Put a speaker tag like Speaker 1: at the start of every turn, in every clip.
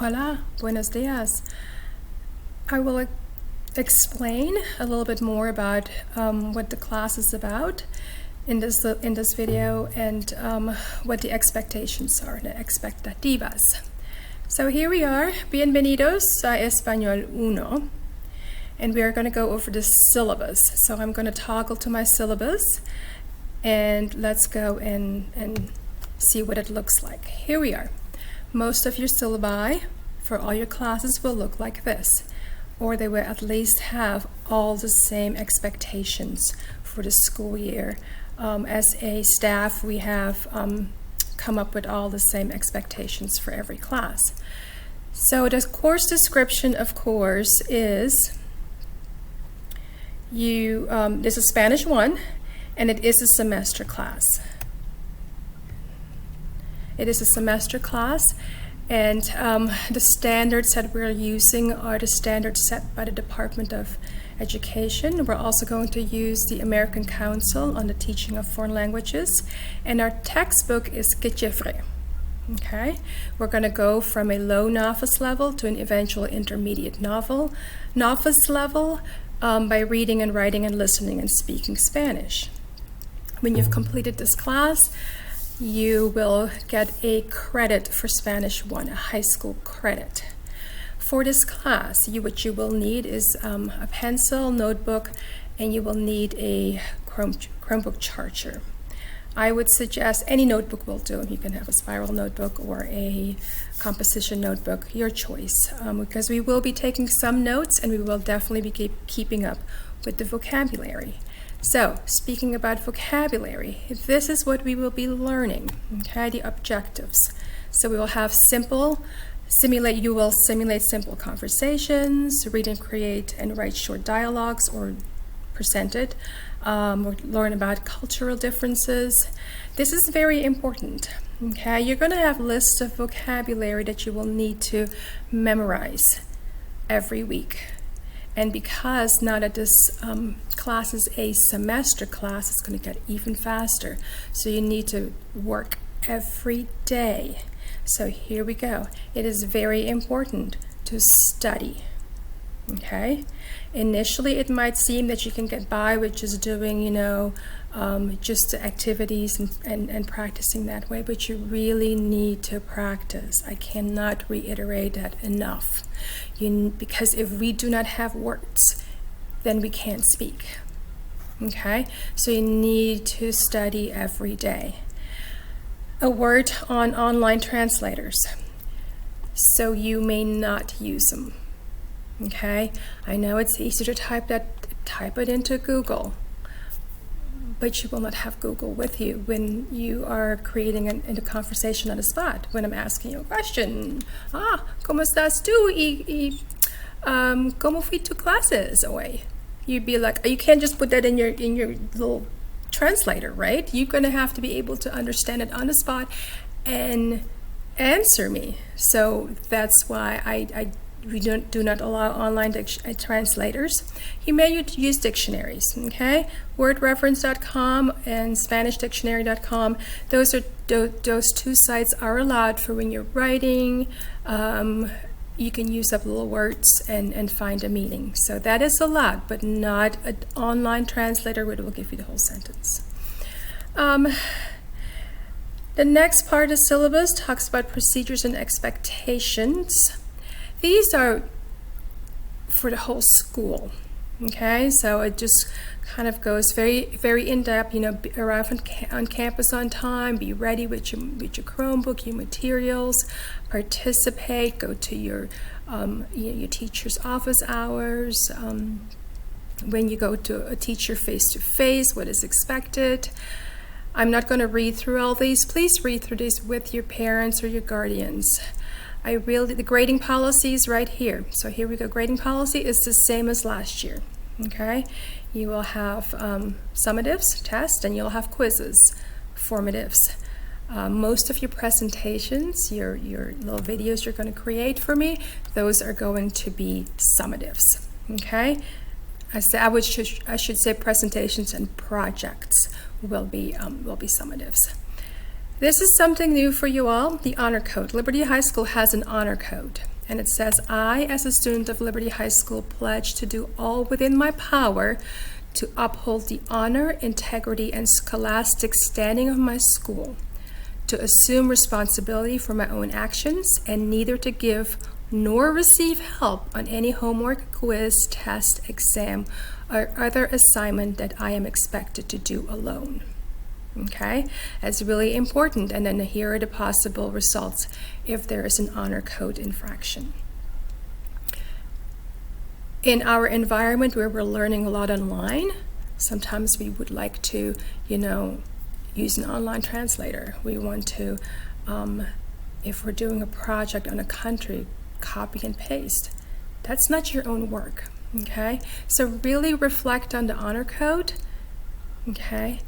Speaker 1: Hola, buenos dias. I will explain a little bit more about what the class is about in this video and what the expectations are, the expectativas. So here we are, bienvenidos a Español 1, and we are going to go over the syllabus. So I'm going to toggle to my syllabus, and let's go and see what it looks like. Here we are. Most of your syllabi for all your classes will look like this, or they will at least have all the same expectations for the school year. As a staff, we have come up with all the same expectations for every class. So the course description, of course, is this is Spanish 1, and it is a semester class. It is a semester class, and the standards that we're using are the standards set by the Department of Education. We're also going to use the American Council on the Teaching of Foreign Languages, and our textbook is Quechefre. Okay, we're going to go from a low novice level to an eventual intermediate novice level by reading and writing and listening and speaking Spanish. When you've completed this class, you will get a credit for Spanish 1, a high school credit. For this class, what you will need is a pencil, notebook, and you will need a Chromebook charger. I would suggest any notebook will do. You can have a spiral notebook or a composition notebook, your choice, because we will be taking some notes and we will definitely be keeping up with the vocabulary. So, speaking about vocabulary, this is what we will be learning, okay, the objectives. So we will have you will simulate simple conversations, read and create and write short dialogues or presented, we'll learn about cultural differences. This is very important, okay? You're going to have lists of vocabulary that you will need to memorize every week. And because now that this class is a semester class, it's going to get even faster. So you need to work every day. So here we go. It is very important to study. Okay? Initially, it might seem that you can get by with just doing, just the activities and practicing that way, but you really need to practice. I cannot reiterate that enough. Because if we do not have words, then we can't speak. Okay? So you need to study every day. A word on online translators. So you may not use them. Okay? I know it's easy to type it into Google, but you will not have Google with you when you are creating a conversation on the spot. When I'm asking you a question, ¿cómo estás tú? ¿Cómo fui tu clases hoy? You'd be like, you can't just put that in your little translator, right? You're going to have to be able to understand it on the spot and answer me. So that's why we do not allow online translators. You may use dictionaries, okay? Wordreference.com and SpanishDictionary.com. Those two sites are allowed for when you're writing. You can use up little words and find a meaning. So that is allowed, but not an online translator which will give you the whole sentence. The next part of the syllabus talks about procedures and expectations. These are for the whole school, okay? So it just kind of goes very, very in-depth, arrive on campus on time, be ready with your Chromebook, your materials, participate, go to your teacher's office hours, when you go to a teacher face-to-face, what is expected. I'm not going to read through all these. Please read through these with your parents or your guardians. The grading policy is right here. So here we go. Grading policy is the same as last year. Okay? You will have summatives, tests, and you'll have quizzes, formatives. Most of your presentations, your little videos you're going to create for me, those are going to be summatives. Okay? I should say presentations and projects will be summatives. This is something new for you all, the honor code. Liberty High School has an honor code, and it says, I, as a student of Liberty High School, pledge to do all within my power to uphold the honor, integrity, and scholastic standing of my school, to assume responsibility for my own actions, and neither to give nor receive help on any homework, quiz, test, exam, or other assignment that I am expected to do alone. Okay, that's really important. And then here are the possible results if there is an honor code infraction. In our environment where we're learning a lot online, sometimes we would like to, use an online translator. We want to, if we're doing a project on a country, copy and paste. That's not your own work, okay? So really reflect on the honor code, okay?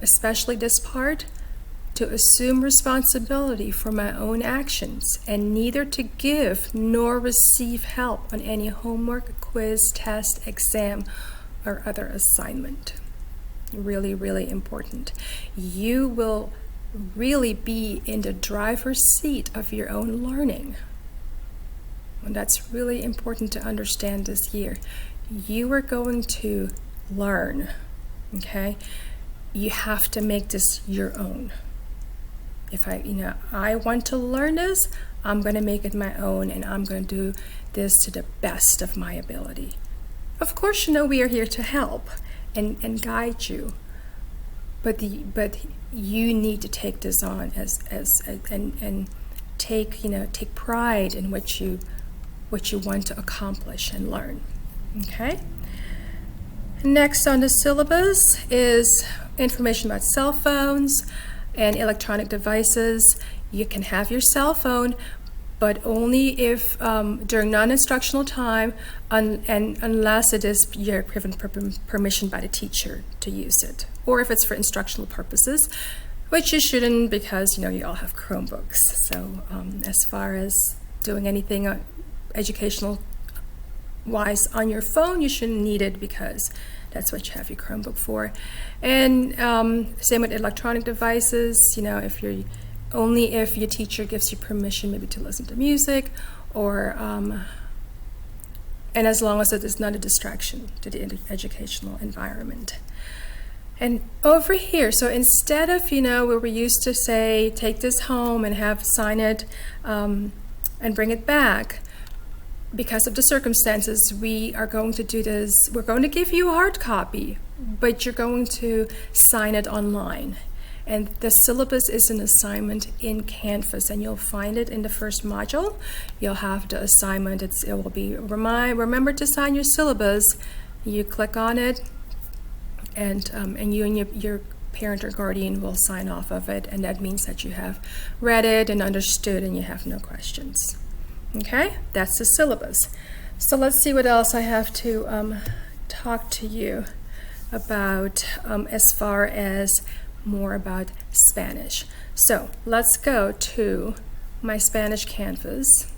Speaker 1: Especially this part, to assume responsibility for my own actions, and neither to give nor receive help on any homework, quiz, test, exam, or other assignment. Really, really important. You will really be in the driver's seat of your own learning. And that's really important to understand this year. You are going to learn, okay? You have to make this your own. If I want to learn this, I'm going to make it my own, and I'm going to do this to the best of my ability. Of course, we are here to help and guide you, but you need to take this on and take pride in what you want to accomplish and learn. Okay. Next on the syllabus is information about cell phones and electronic devices. You can have your cell phone, but only if during non-instructional time, and unless it is you're given permission by the teacher to use it, or if it's for instructional purposes, which you shouldn't, because you all have Chromebooks. So as far as doing anything educational wise on your phone, you shouldn't need it, because that's what you have your Chromebook for. And same with electronic devices. If your teacher gives you permission maybe to listen to music, or and as long as it is not a distraction to the educational environment. And over here, so instead of where we used to say take this home and sign it and bring it back, because of the circumstances, we are going to do this. We're going to give you a hard copy, but you're going to sign it online. And the syllabus is an assignment in Canvas, and you'll find it in the first module. You'll have the assignment. It will be remember to sign your syllabus. You click on it, and you and your parent or guardian will sign off of it, and that means that you have read it and understood, and you have no questions. Okay, that's the syllabus. So let's see what else I have to talk to you about as far as more about Spanish. So let's go to my Spanish Canvas,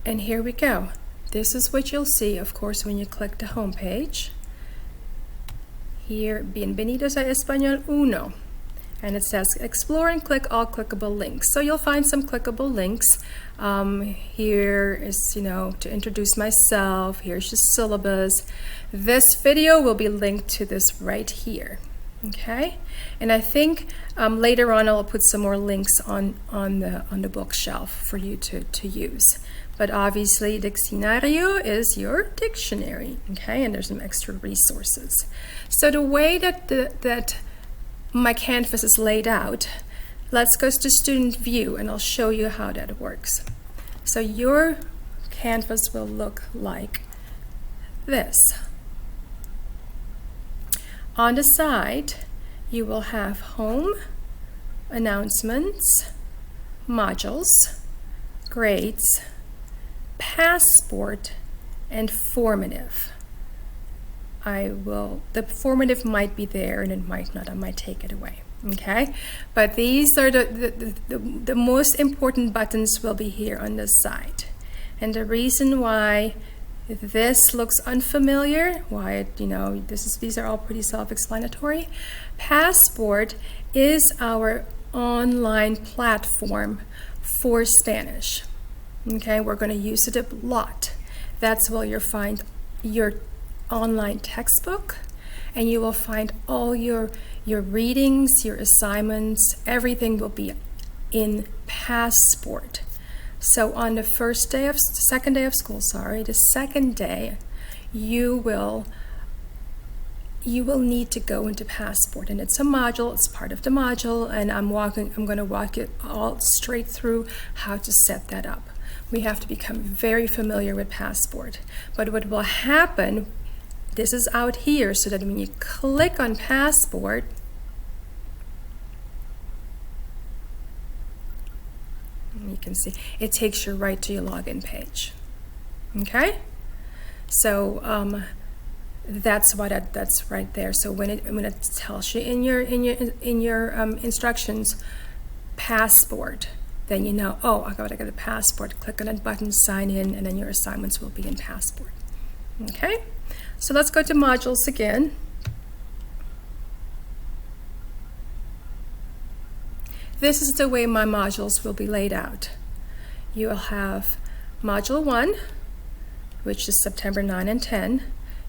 Speaker 1: and here we go. This is what you'll see, of course, when you click the home page. Here, Bienvenidos a Español 1. And it says explore and click all clickable links. So you'll find some clickable links. Here is, to introduce myself. Here's the syllabus. This video will be linked to this right here. Okay, and I think later on I'll put some more links on the bookshelf for you to use. But obviously, Diccionario is your dictionary. Okay, and there's some extra resources. So the way that my Canvas is laid out, let's go to student view, and I'll show you how that works. So your Canvas will look like this. On the side, you will have home, announcements, modules, grades, passport, and formative. The formative might be there and it might not. I might take it away. Okay, but these are the most important buttons will be here on this side. And the reason why If this looks unfamiliar, why, these are all pretty self-explanatory. Passport is our online platform for Spanish. Okay, we're going to use it a lot. That's where you'll find your online textbook, and you will find all your readings, your assignments, everything will be in Passport. So on the second day of school, the second day, you will need to go into Passport, and it's a module, it's part of the module, and I'm going to walk it all straight through how to set that up. We have to become very familiar with Passport. But what will happen, this is out here, so that when you click on Passport, you can see it takes you right to your login page. Okay, so that's right there. So when it tells you in your instructions, Passport, then you know, oh, I gotta get a Passport. Click on that button, sign in, and then your assignments will be in Passport. Okay, so let's go to modules again. This is the way my modules will be laid out. You will have Module 1, which is September 9 and 10,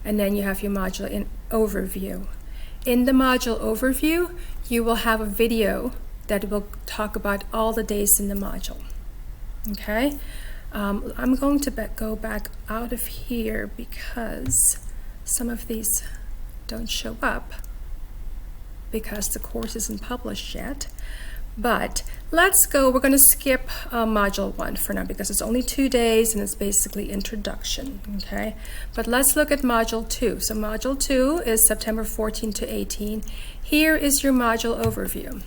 Speaker 1: and then you have your module in overview. In the module overview, you will have a video that will talk about all the days in the module. Okay? I'm going to go back out of here because some of these don't show up because the course isn't published yet. But let's go, we're going to skip Module 1 for now because it's only 2 days and it's basically introduction, okay? But let's look at Module 2. So Module 2 is September 14 to 18. Here is your module overview.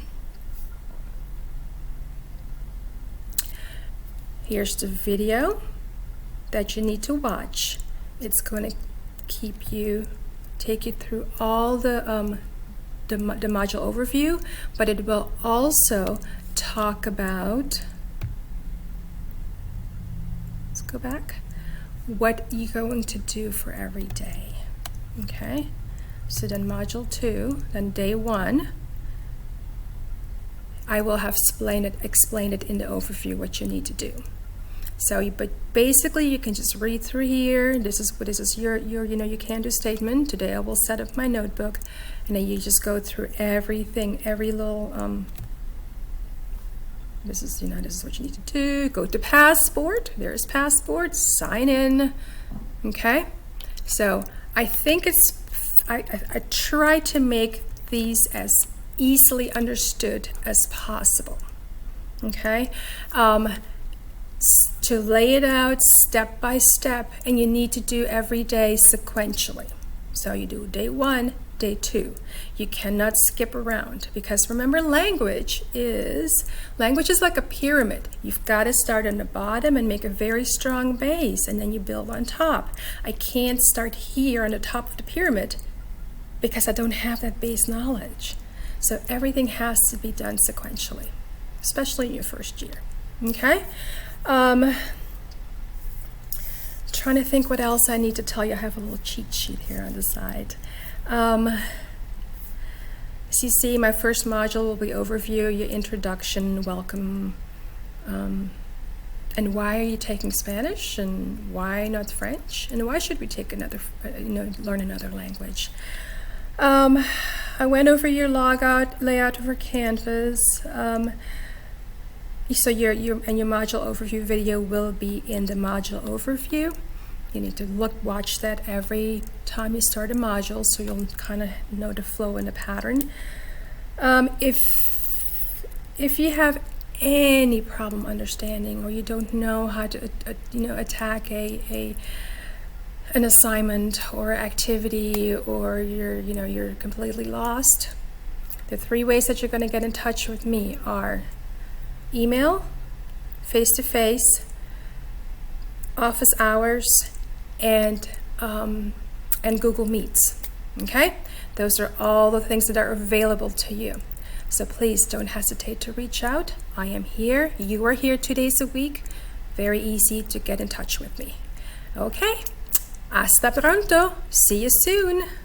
Speaker 1: Here's the video that you need to watch. It's going to take you through all the module overview, but it will also talk about, let's go back, what you're going to do for every day. Okay, so then module 2, then day 1, I will have explained it in the overview what you need to do. So, but basically you can just read through here. This is your you can do statement. Today I will set up my notebook, and then you just go through everything, every little this is what you need to do. Go to Passport. There's Passport. Sign in. Okay. So I think I try to make these as easily understood as possible. Okay. To lay it out step by step, and you need to do every day sequentially. So you do day 1, day 2. You cannot skip around because remember, language is like a pyramid. You've got to start on the bottom and make a very strong base, and then you build on top. I can't start here on the top of the pyramid because I don't have that base knowledge. So everything has to be done sequentially, especially in your first year. Okay? Trying to think what else I need to tell you. I have a little cheat sheet here on the side. As you see, my first module will be overview, your introduction, welcome, and why are you taking Spanish, and why not French, and why should we take learn another language. I went over your layout over Canvas. So your module overview video will be in the module overview. You need to watch that every time you start a module, so you'll kind of know the flow and the pattern. If you have any problem understanding, or you don't know how to attack an assignment or activity, or you're completely lost, the 3 ways that you're going to get in touch with me are email, face-to-face, office hours, and Google Meets. Okay? Those are all the things that are available to you. So please don't hesitate to reach out. I am here. You are here 2 days a week. Very easy to get in touch with me. Okay? Hasta pronto. See you soon.